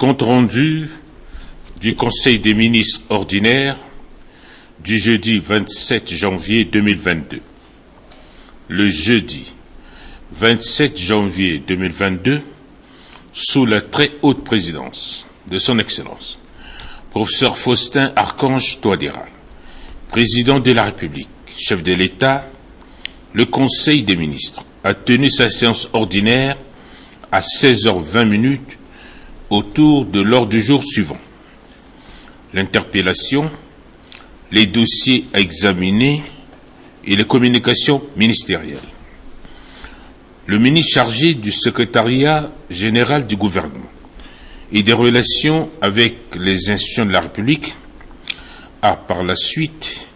Compte rendu du Conseil des ministres ordinaire du jeudi 27 janvier 2022. Le jeudi 27 janvier 2022, sous la très haute présidence de son Excellence, professeur Faustin Archange Touadéra, président de la République, chef de l'État, le Conseil des ministres a tenu sa séance ordinaire à 16h20 autour de l'ordre du jour suivant. L'interpellation, les dossiers à examiner et les communications ministérielles. Le ministre chargé du secrétariat général du gouvernement et des relations avec les institutions de la République a par la suite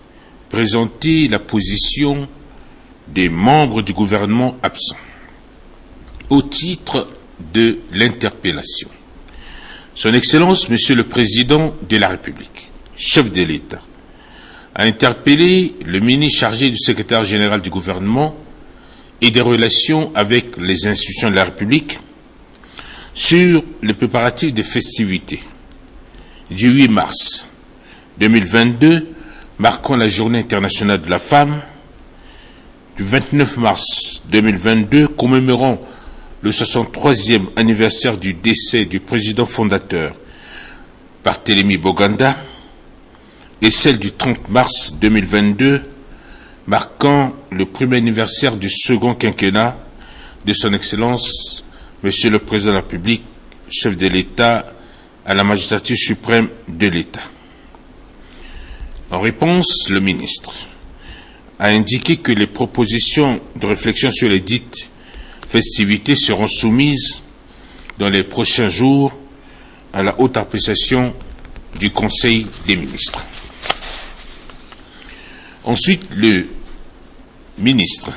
présenté la position des membres du gouvernement absents au titre de l'interpellation. Son Excellence, Monsieur le Président de la République, chef de l'État, a interpellé le ministre chargé du secrétaire général du gouvernement et des relations avec les institutions de la République sur les préparatifs des festivités du 8 mars 2022, marquant la Journée internationale de la femme, du 29 mars 2022, commémorant le 63e anniversaire du décès du président fondateur Barthélemy Boganda, et celle du 30 mars 2022, marquant le premier anniversaire du second quinquennat de son Excellence, Monsieur le Président de la République, chef de l'État à la magistrature suprême de l'État. En réponse, le ministre a indiqué que les propositions de réflexion sur les dites festivités seront soumises dans les prochains jours à la haute appréciation du Conseil des ministres. Ensuite, le ministre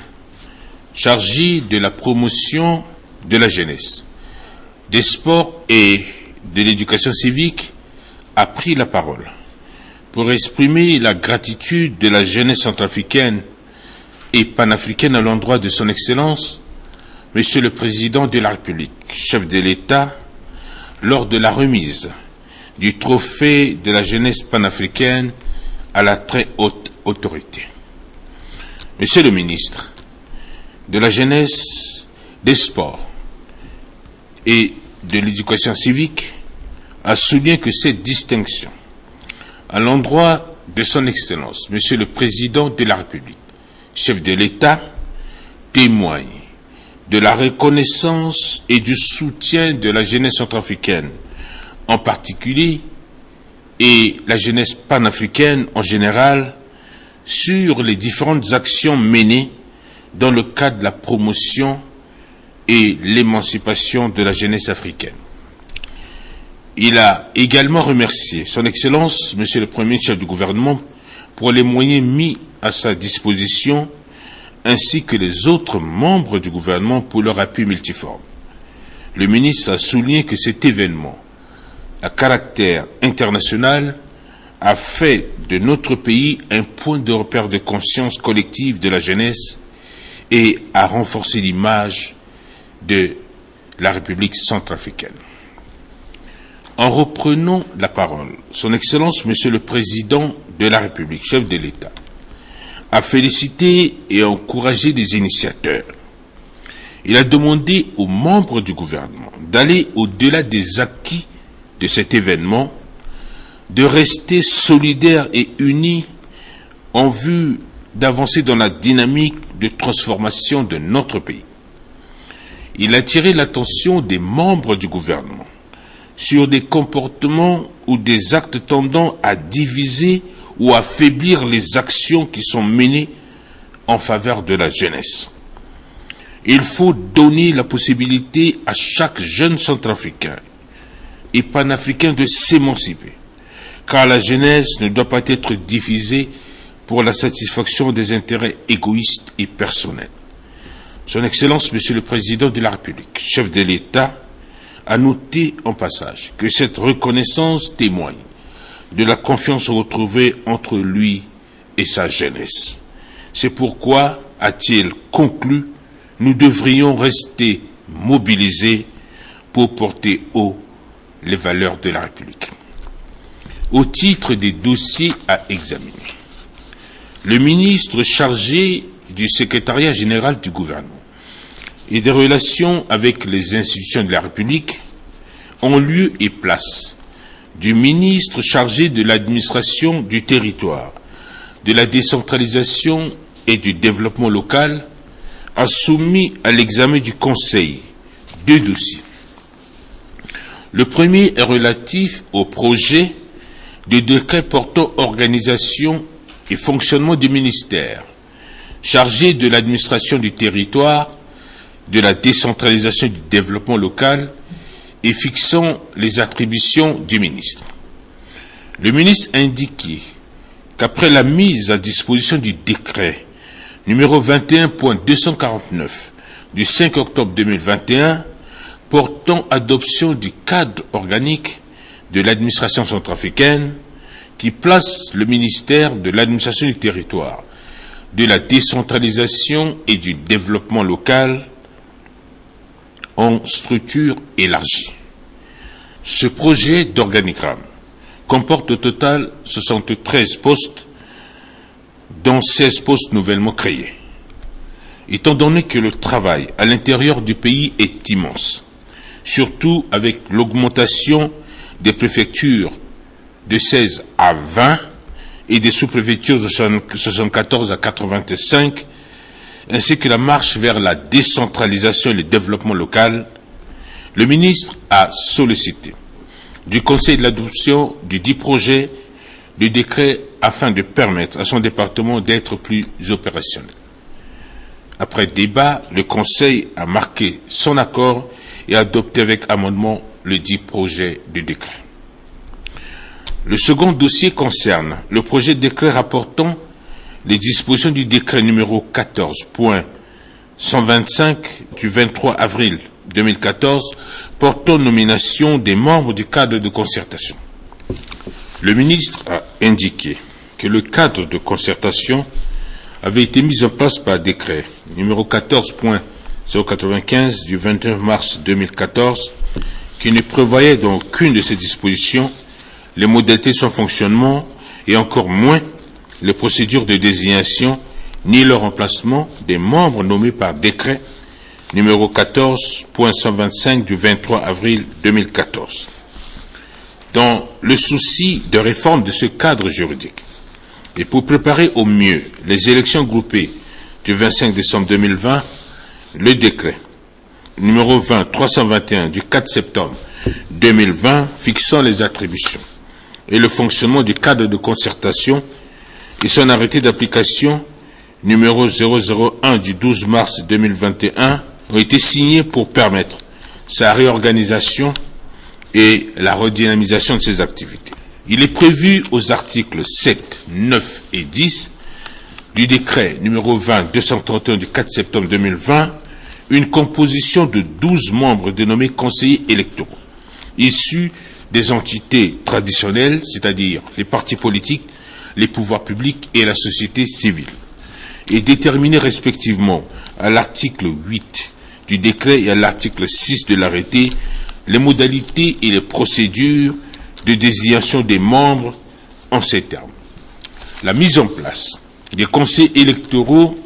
chargé de la promotion de la jeunesse, des sports et de l'éducation civique a pris la parole pour exprimer la gratitude de la jeunesse centrafricaine et panafricaine à l'endroit de son Excellence, Monsieur le Président de la République, chef de l'État, lors de la remise du trophée de la jeunesse panafricaine à la très haute autorité. Monsieur le ministre de la Jeunesse, des Sports et de l'Éducation civique a souligné que cette distinction à l'endroit de son Excellence, Monsieur le Président de la République, chef de l'État, témoigne de la reconnaissance et du soutien de la jeunesse centrafricaine en particulier et la jeunesse panafricaine en général sur les différentes actions menées dans le cadre de la promotion et l'émancipation de la jeunesse africaine. Il a également remercié son Excellence, Monsieur le Premier chef du gouvernement, pour les moyens mis à sa disposition, ainsi que les autres membres du gouvernement pour leur appui multiforme. Le ministre a souligné que cet événement à caractère international a fait de notre pays un point de repère de conscience collective de la jeunesse et a renforcé l'image de la République centrafricaine. En reprenant la parole, son Excellence, Monsieur le Président de la République, chef de l'État, a félicité et encouragé les initiateurs. Il a demandé aux membres du gouvernement d'aller au-delà des acquis de cet événement, de rester solidaires et unis en vue d'avancer dans la dynamique de transformation de notre pays. Il a attiré l'attention des membres du gouvernement sur des comportements ou des actes tendant à diviser ou affaiblir les actions qui sont menées en faveur de la jeunesse. Il faut donner la possibilité à chaque jeune centrafricain et panafricain de s'émanciper, car la jeunesse ne doit pas être divisée pour la satisfaction des intérêts égoïstes et personnels. Son Excellence, Monsieur le Président de la République, chef de l'État, a noté en passage que cette reconnaissance témoigne de la confiance retrouvée entre lui et sa jeunesse. C'est pourquoi, a-t-il conclu, nous devrions rester mobilisés pour porter haut les valeurs de la République. Au titre des dossiers à examiner, le ministre chargé du secrétariat général du gouvernement et des relations avec les institutions de la République en lieu et place du ministre chargé de l'administration du territoire, de la décentralisation et du développement local a soumis à l'examen du Conseil 2 dossiers. Le premier est relatif au projet de décret portant organisation et fonctionnement du ministère chargé de l'administration du territoire, de la décentralisation et du développement local et fixant les attributions du ministre. Le ministre a indiqué qu'après la mise à disposition du décret numéro 21.249 du 5 octobre 2021 portant adoption du cadre organique de l'administration centrafricaine qui place le ministère de l'administration du territoire, de la décentralisation et du développement local en structure élargie. Ce projet d'organigramme comporte au total 73 postes, dont 16 postes nouvellement créés. Étant donné que le travail à l'intérieur du pays est immense, surtout avec l'augmentation des préfectures de 16 à 20 et des sous-préfectures de 74 à 85, ainsi que la marche vers la décentralisation et le développement local, le ministre a sollicité du Conseil de l'adoption du dit projet de décret afin de permettre à son département d'être plus opérationnel. Après débat, le Conseil a marqué son accord et a adopté avec amendement le dit projet de décret. Le second dossier concerne le projet de décret rapportant les dispositions du décret numéro 14.125 du 23 avril 2014 portant nomination des membres du cadre de concertation. Le ministre a indiqué que le cadre de concertation avait été mis en place par décret numéro 14.095 du 29 mars 2014 qui ne prévoyait dans aucune de ces dispositions les modalités de son fonctionnement et encore moins les procédures de désignation ni le remplacement des membres nommés par décret numéro 14.125 du 23 avril 2014. Dans le souci de réforme de ce cadre juridique et pour préparer au mieux les élections groupées du 25 décembre 2020, le décret numéro 20-321 du 4 septembre 2020 fixant les attributions et le fonctionnement du cadre de concertation et son arrêté d'application numéro 001 du 12 mars 2021 ont été signés pour permettre sa réorganisation et la redynamisation de ses activités. Il est prévu aux articles 7, 9 et 10 du décret numéro 20-231 du 4 septembre 2020 une composition de 12 membres dénommés conseillers électoraux, issus des entités traditionnelles, c'est-à-dire les partis politiques, les pouvoirs publics et la société civile, et déterminés respectivement à l'article 8 du décret et à l'article 6 de l'arrêté les modalités et les procédures de désignation des membres en ces termes. La mise en place des conseils électoraux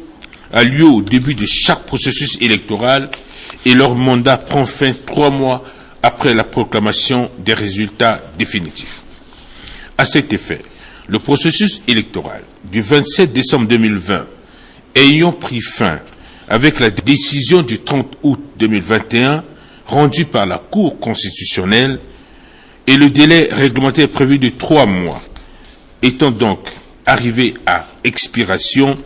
a lieu au début de chaque processus électoral et leur mandat prend fin 3 mois après la proclamation des résultats définitifs. À cet effet, le processus électoral du 27 décembre 2020 ayant pris fin avec la décision du 30 août 2021 rendue par la Cour constitutionnelle et le délai réglementaire prévu de 3 mois étant donc arrivé à expiration,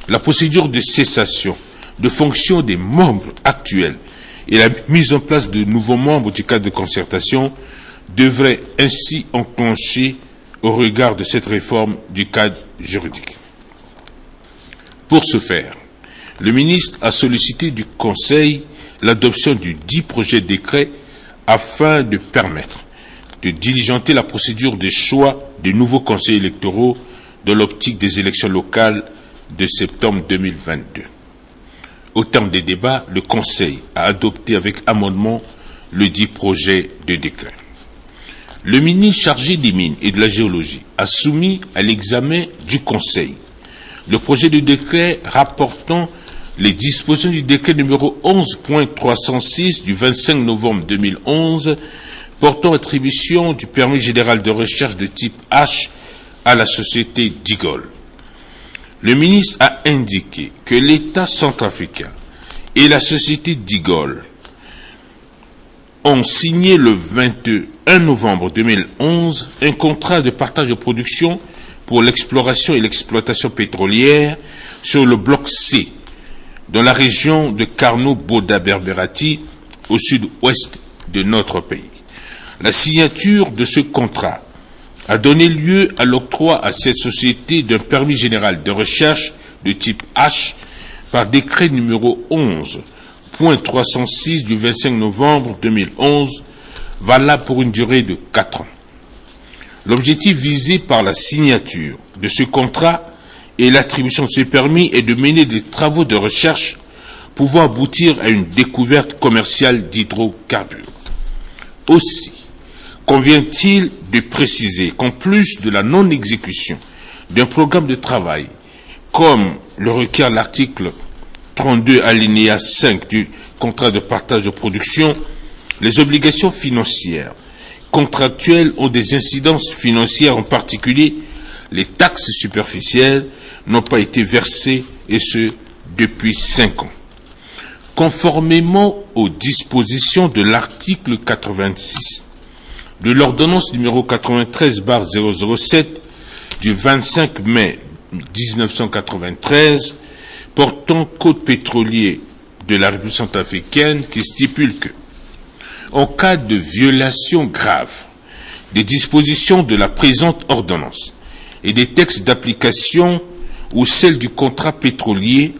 la procédure de cessation de fonction des membres actuels et la mise en place de nouveaux membres du cadre de concertation devrait ainsi enclencher au regard de cette réforme du cadre juridique. Pour ce faire, le ministre a sollicité du Conseil l'adoption du dit projet de décret afin de permettre de diligenter la procédure de choix de nouveaux conseillers électoraux dans l'optique des élections locales de septembre 2022. Au terme des débats, le Conseil a adopté avec amendement le dit projet de décret. Le ministre chargé des Mines et de la Géologie a soumis à l'examen du Conseil le projet de décret rapportant les dispositions du décret numéro 11.306 du 25 novembre 2011 portant attribution du permis général de recherche de type H à la société DIGOL. Le ministre a indiqué que l'État centrafricain et la société DIGOL ont signé le 21 novembre 2011 un contrat de partage de production pour l'exploration et l'exploitation pétrolière sur le bloc C, dans la région de Carnot-Boda-Berberati, au sud-ouest de notre pays. La signature de ce contrat a donné lieu à l'octroi à cette société d'un permis général de recherche de type H par décret numéro 11.306 du 25 novembre 2011, valable pour une durée de 4 ans. L'objectif visé par la signature de ce contrat et l'attribution de ce permis est de mener des travaux de recherche pouvant aboutir à une découverte commerciale d'hydrocarbures. Aussi, convient-il de préciser qu'en plus de la non-exécution d'un programme de travail, comme le requiert l'article 32 alinéa 5 du contrat de partage de production, les obligations financières contractuelles ont des incidences financières, en particulier les taxes superficielles n'ont pas été versées, et ce depuis 5 ans. Conformément aux dispositions de l'article 86 de l'ordonnance numéro 93/007 du 25 mai 1993 portant code pétrolier de la République centrafricaine, qui stipule que, en cas de violation grave des dispositions de la présente ordonnance et des textes d'application ou celles du contrat pétrolier,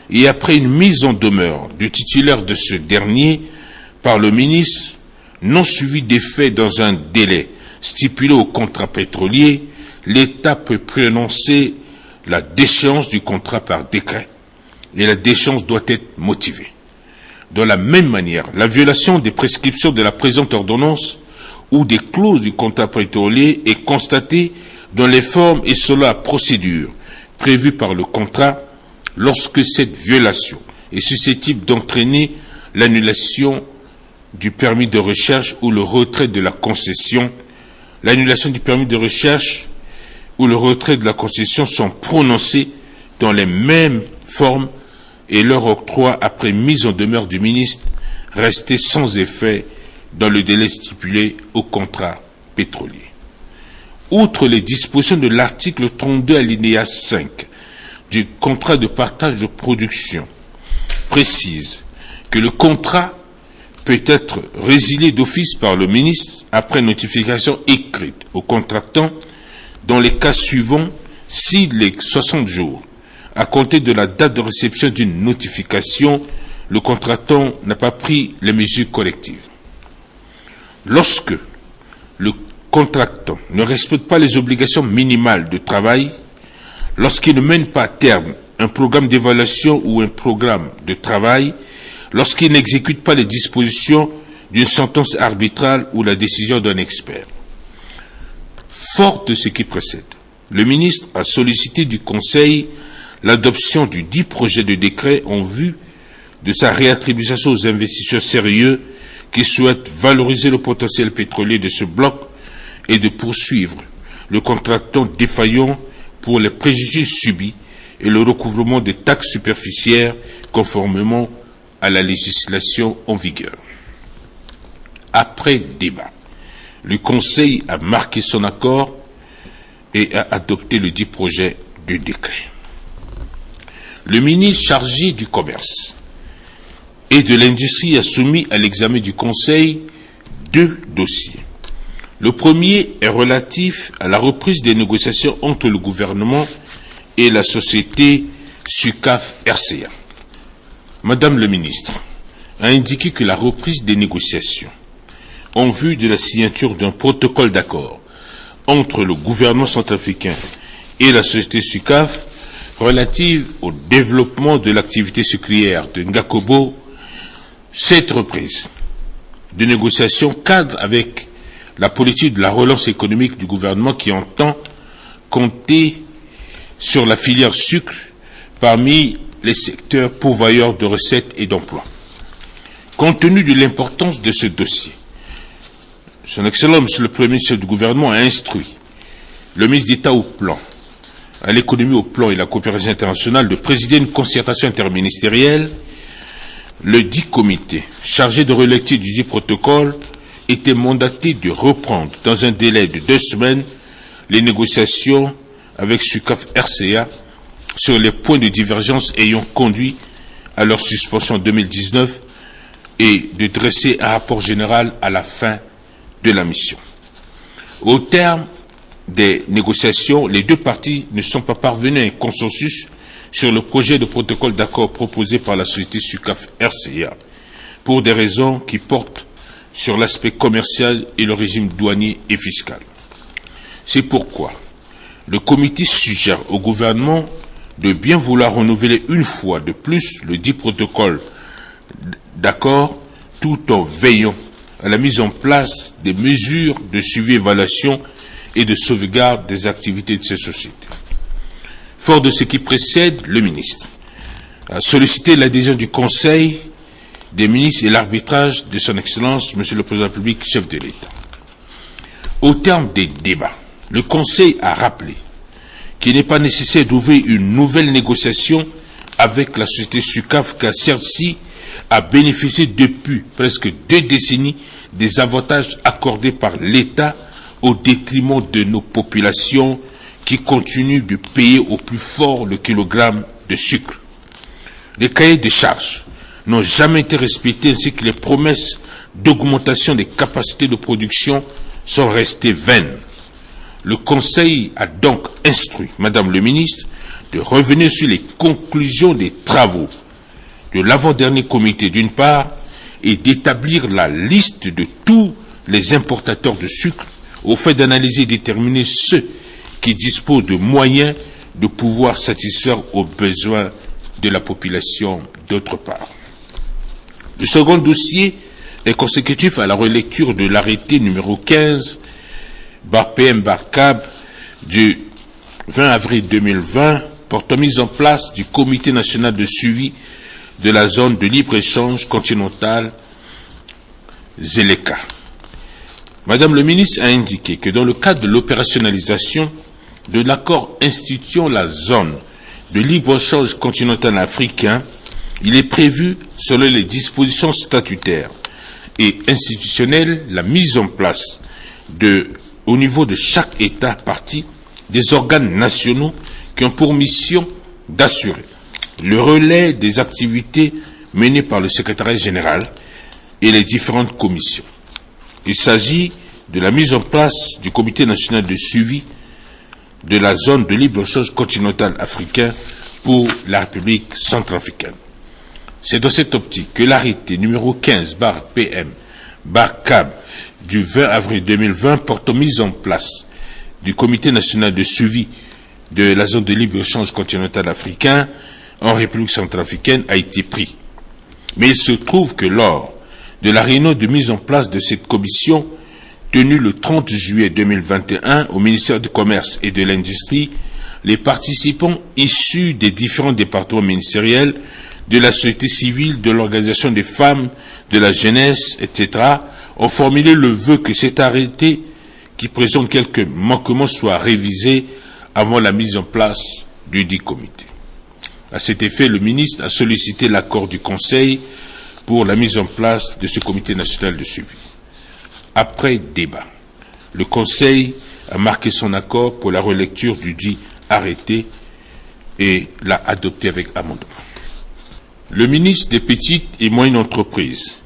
et après une mise en demeure du titulaire de ce dernier par le ministre, non suivi d'effet dans un délai stipulé au contrat pétrolier, l'État peut prononcer la déchéance du contrat par décret, et la déchéance doit être motivée. De la même manière, la violation des prescriptions de la présente ordonnance ou des clauses du contrat pétrolier est constatée dans les formes et selon la procédure prévue par le contrat, lorsque cette violation est susceptible d'entraîner l'annulation du permis de recherche ou le retrait de la concession. L'annulation du permis de recherche ou le retrait de la concession sont prononcés dans les mêmes formes et leur octroi après mise en demeure du ministre restait sans effet dans le délai stipulé au contrat pétrolier. Outre les dispositions de l'article 32 alinéa 5 du contrat de partage de production, précise que le contrat peut être résilié d'office par le ministre après notification écrite au contractant dans les cas suivants si les 60 jours à compter de la date de réception d'une notification, le contractant n'a pas pris les mesures correctives. Lorsque le contractant ne respecte pas les obligations minimales de travail, lorsqu'il ne mène pas à terme un programme d'évaluation ou un programme de travail, lorsqu'il n'exécute pas les dispositions d'une sentence arbitrale ou la décision d'un expert. Fort de ce qui précède, le ministre a sollicité du Conseil l'adoption du dit projet de décret en vue de sa réattribution aux investisseurs sérieux qui souhaitent valoriser le potentiel pétrolier de ce bloc et de poursuivre le contractant défaillant pour les préjudices subis et le recouvrement des taxes superficielles conformément à la législation en vigueur. Après débat, le Conseil a marqué son accord et a adopté le dit projet de décret. Le ministre chargé du Commerce et de l'Industrie a soumis à l'examen du Conseil 2 dossiers. Le premier est relatif à la reprise des négociations entre le gouvernement et la société SUCAF RCA. Madame le ministre a indiqué que la reprise des négociations en vue de la signature d'un protocole d'accord entre le gouvernement centrafricain et la société SUCAF relative au développement de l'activité sucrière de Ngakobo, cette reprise de négociation cadre avec la politique de la relance économique du gouvernement qui entend compter sur la filière sucre parmi les secteurs pourvoyeurs de recettes et d'emplois. Compte tenu de l'importance de ce dossier, Son Excellence, Monsieur le Premier ministre du gouvernement, a instruit le ministre d'État au plan, à l'économie, au plan et la coopération internationale de présider une concertation interministérielle. Le dit comité, chargé de relecture du dit protocole, était mandaté de reprendre dans un délai de 2 semaines les négociations avec SUCAF RCA sur les points de divergence ayant conduit à leur suspension en 2019 et de dresser un rapport général à la fin de la mission. Au terme des négociations, les deux parties ne sont pas parvenues à un consensus sur le projet de protocole d'accord proposé par la société SUCAF RCA pour des raisons qui portent sur l'aspect commercial et le régime douanier et fiscal. C'est pourquoi le comité suggère au gouvernement de bien vouloir renouveler une fois de plus le dit protocole d'accord tout en veillant à la mise en place des mesures de suivi, évaluation et de sauvegarde des activités de ces sociétés. Fort de ce qui précède, le ministre a sollicité l'adhésion du Conseil des ministres et l'arbitrage de son Excellence, Monsieur le Président de la République, chef de l'État. Au terme des débats, le Conseil a rappelé qu'il n'est pas nécessaire d'ouvrir une nouvelle négociation avec la société SUCAF, car celle-ci a bénéficié depuis presque 2 décennies des avantages accordés par l'État au détriment de nos populations qui continuent de payer au plus fort le kilogramme de sucre. Les cahiers de charges n'ont jamais été respectés ainsi que les promesses d'augmentation des capacités de production sont restées vaines. Le Conseil a donc instruit Madame le ministre de revenir sur les conclusions des travaux de l'avant-dernier comité d'une part et d'établir la liste de tous les importateurs de sucre au fait d'analyser et déterminer ceux qui disposent de moyens de pouvoir satisfaire aux besoins de la population d'autre part. Le second dossier est consécutif à la relecture de l'arrêté numéro 15 /PM/CAB du 20 avril 2020 portant mise en place du Comité national de suivi de la zone de libre-échange continentale ZLECA. Madame le ministre a indiqué que dans le cadre de l'opérationnalisation de l'accord instituant la zone de libre-échange continental africain, il est prévu, selon les dispositions statutaires et institutionnelles, la mise en place au niveau de chaque État partie des organes nationaux qui ont pour mission d'assurer le relais des activités menées par le secrétariat général et les différentes commissions. Il s'agit de la mise en place du Comité national de suivi de la zone de libre-échange continentale africain pour la République centrafricaine. C'est dans cette optique que l'arrêté numéro 15 /PM/CAB du 20 avril 2020 portant mise en place du Comité national de suivi de la zone de libre-échange continentale africain en République centrafricaine a été pris. Mais il se trouve que lors de la réunion de mise en place de cette commission tenue le 30 juillet 2021 au ministère du Commerce et de l'Industrie, les participants issus des différents départements ministériels, de la société civile, de l'organisation des femmes, de la jeunesse, etc., ont formulé le vœu que cet arrêté, qui présente quelques manquements, soit révisé avant la mise en place du dit comité. À cet effet, le ministre a sollicité l'accord du Conseil pour la mise en place de ce comité national de suivi. Après débat, le Conseil a marqué son accord pour la relecture du dit arrêté et l'a adopté avec amendement. Le ministre des Petites et Moyennes Entreprises,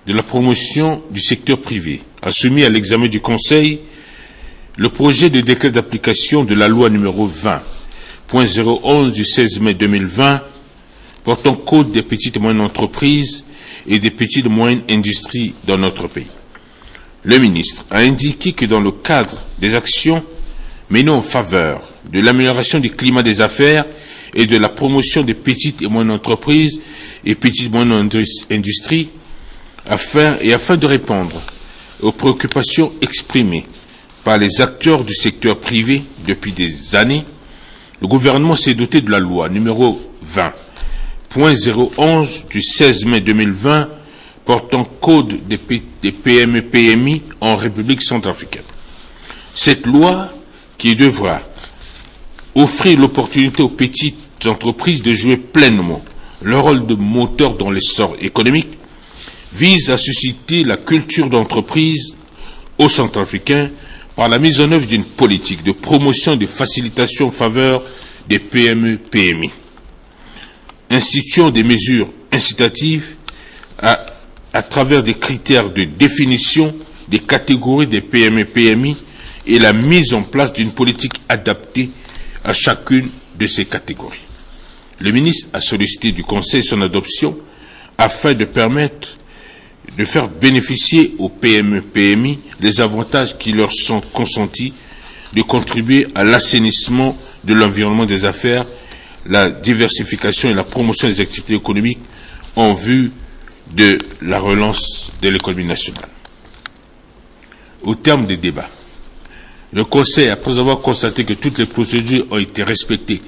de la promotion du secteur privé, a soumis à l'examen du Conseil le projet de décret d'application de la loi numéro 20.011 du 16 mai 2020 portant code des petites et moyennes entreprises et des petites et moyennes industries dans notre pays. Le ministre a indiqué que dans le cadre des actions menées en faveur de l'amélioration du climat des affaires et de la promotion des petites et moyennes entreprises et petites et moyennes industries, afin de répondre aux préoccupations exprimées par les acteurs du secteur privé depuis des années, le gouvernement s'est doté de la loi numéro 20.011 du 16 mai 2020 portant code des PME-PMI en République centrafricaine. Cette loi, qui devra offrir l'opportunité aux petites entreprises de jouer pleinement leur rôle de moteur dans l'essor économique, vise à susciter la culture d'entreprise aux Centrafricains par la mise en œuvre d'une politique de promotion et de facilitation en faveur des PME-PMI, instituant des mesures incitatives à travers des critères de définition des catégories des PME-PMI et la mise en place d'une politique adaptée à chacune de ces catégories. Le ministre a sollicité du Conseil son adoption afin de permettre de faire bénéficier aux PME-PMI les avantages qui leur sont consentis, de contribuer à l'assainissement de l'environnement des affaires, la diversification et la promotion des activités économiques en vue de la relance de l'économie nationale. Au terme des débats, le Conseil, après avoir constaté que toutes les procédures ont été respectées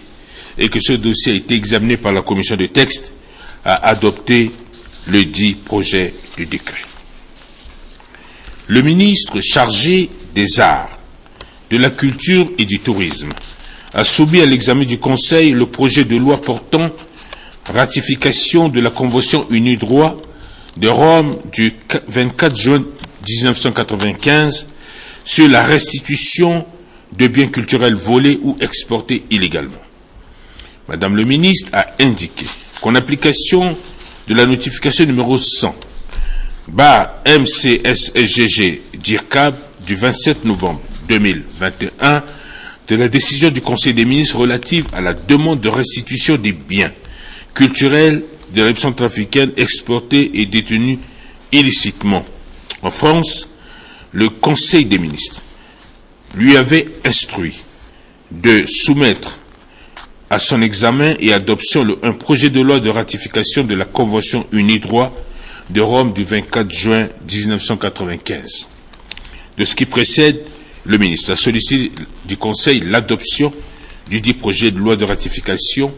et que ce dossier a été examiné par la commission de texte, a adopté le dit projet de décret. Le ministre chargé des Arts, de la Culture et du Tourisme a soumis à l'examen du Conseil le projet de loi portant ratification de la Convention unie droit de Rome du 24 juin 1995 sur la restitution de biens culturels volés ou exportés illégalement. Madame le ministre a indiqué qu'en application de la notification numéro 100/MCSGG-DIRCAB du 27 novembre 2021 de la décision du Conseil des ministres relative à la demande de restitution des biens culturels de la République centrafricaine exportés et détenus illicitement en France, le Conseil des ministres lui avait instruit de soumettre à son examen et adoption un projet de loi de ratification de la Convention unie droit de Rome du 24 juin 1995. De ce qui précède, le ministre a sollicité du Conseil l'adoption du dit projet de loi de ratification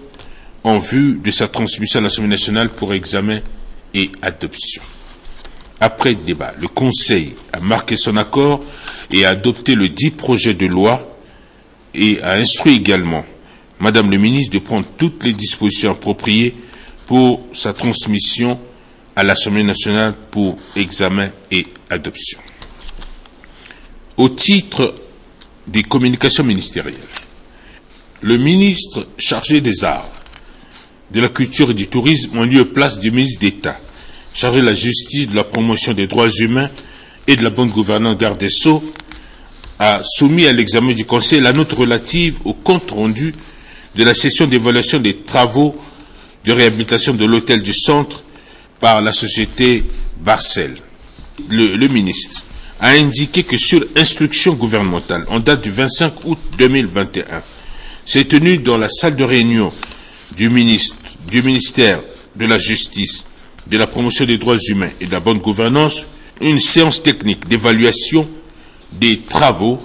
en vue de sa transmission à l'Assemblée nationale pour examen et adoption. Après débat, le Conseil a marqué son accord et a adopté le dit projet de loi et a instruit également Madame le ministre de prendre toutes les dispositions appropriées pour sa transmission à l'Assemblée nationale pour examen et adoption. Au titre des communications ministérielles, le ministre chargé des Arts, de la Culture et du Tourisme en lieu et place du ministre d'État chargé de la justice, de la promotion des droits humains et de la bonne gouvernance, garde des Sceaux, a soumis à l'examen du Conseil la note relative au compte rendu de la session d'évaluation des travaux de réhabilitation de l'hôtel du centre par la société Barcel. Le ministre a indiqué que sur instruction gouvernementale, en date du 25 août 2021, s'est tenu dans la salle de réunion du ministère de la Justice, de la promotion des droits humains et de la bonne gouvernance, une séance technique d'évaluation des travaux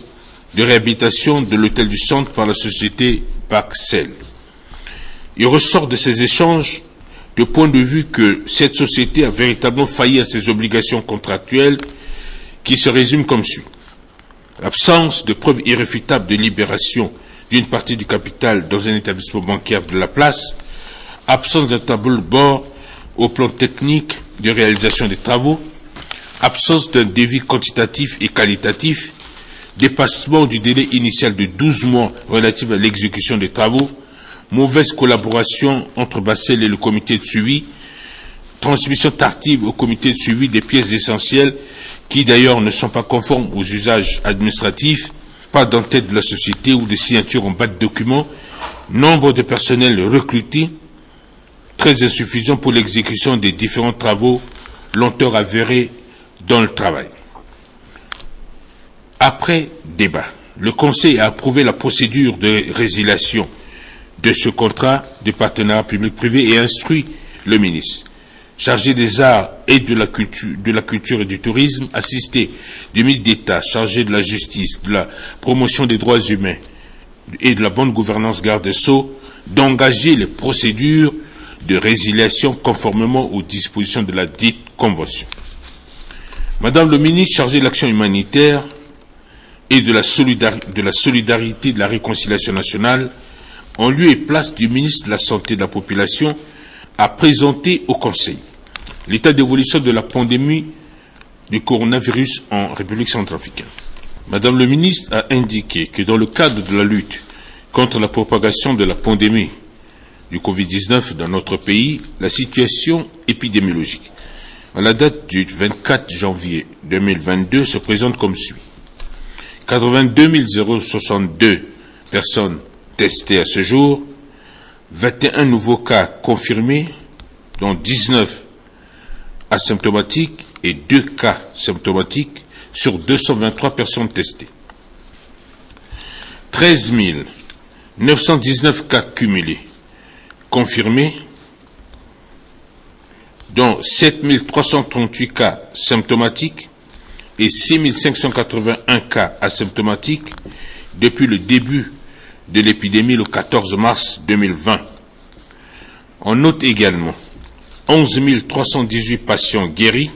de réhabilitation de l'hôtel du centre par la société Barcel. Il ressort de ces échanges de point de vue que cette société a véritablement failli à ses obligations contractuelles qui se résument comme suit. L'absence de preuves irréfutables de libération d'une partie du capital dans un établissement bancaire de la place, absence d'un tableau de bord au plan technique de réalisation des travaux, absence d'un devis quantitatif et qualitatif, dépassement du délai initial de 12 mois relatif à l'exécution des travaux, mauvaise collaboration entre Barcel et le comité de suivi, transmission tardive au comité de suivi des pièces essentielles qui d'ailleurs ne sont pas conformes aux usages administratifs, pas d'entête de la société ou de signature en bas de documents, nombre de personnels recrutés, très insuffisant pour l'exécution des différents travaux, lenteur avérée dans le travail. Après débat, le Conseil a approuvé la procédure de résiliation de ce contrat de partenariat public-privé et instruit le ministre chargé des arts et de la culture et du tourisme, assisté du ministre d'État chargé de la justice, de la promotion des droits humains et de la bonne gouvernance garde des Sceaux, d'engager les procédures de résiliation conformément aux dispositions de la dite convention. Madame le ministre chargé de l'action humanitaire et de la solidarité et de la réconciliation nationale, en lieu et place du ministre de la Santé et de la Population, a présenté au Conseil l'état d'évolution de la pandémie du coronavirus en République centrafricaine. Madame le ministre a indiqué que dans le cadre de la lutte contre la propagation de la pandémie du Covid-19 dans notre pays, la situation épidémiologique à la date du 24 janvier 2022 se présente comme suit. 82 062 personnes testées à ce jour, 21 nouveaux cas confirmés, dont 19 asymptomatiques et 2 cas symptomatiques sur 223 personnes testées. 13 919 cas cumulés confirmés, dont 7 338 cas symptomatiques et 6 581 cas asymptomatiques depuis le début de l'épidémie le 14 mars 2020. On note également 11 318 patients guéris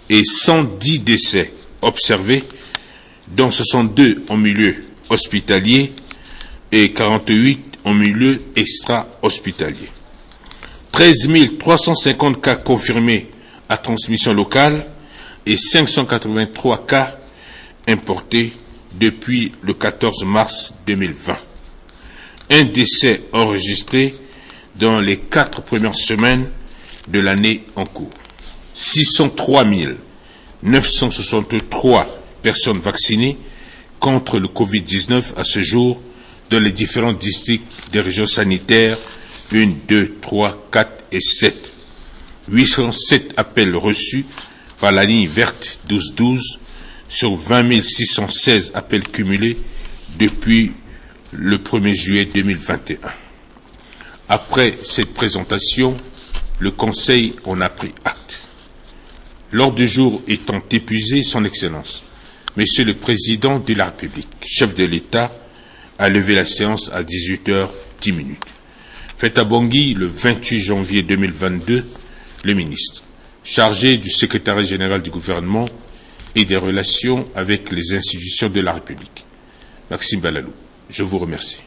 et 110 décès observés, dont 62 en milieu hospitalier et 48 en milieu extra-hospitalier. 13 350 cas confirmés à transmission locale et 583 cas importés depuis le 14 mars 2020. Un décès enregistré dans les 4 premières semaines de l'année en cours. 603 963 personnes vaccinées contre le Covid-19 à ce jour dans les différents districts des régions sanitaires 1, 2, 3, 4 et 7. 807 appels reçus par la ligne verte 1212 sur 20 616 appels cumulés depuis le 1er juillet 2021. Après cette présentation, le Conseil en a pris acte. L'ordre du jour étant épuisé, Son Excellence, Monsieur le Président de la République, chef de l'État, a levé la séance à 18h10. Fait à Bangui le 28 janvier 2022, le ministre, chargé du secrétariat général du gouvernement et des relations avec les institutions de la République, Maxime Balalou. Je vous remercie.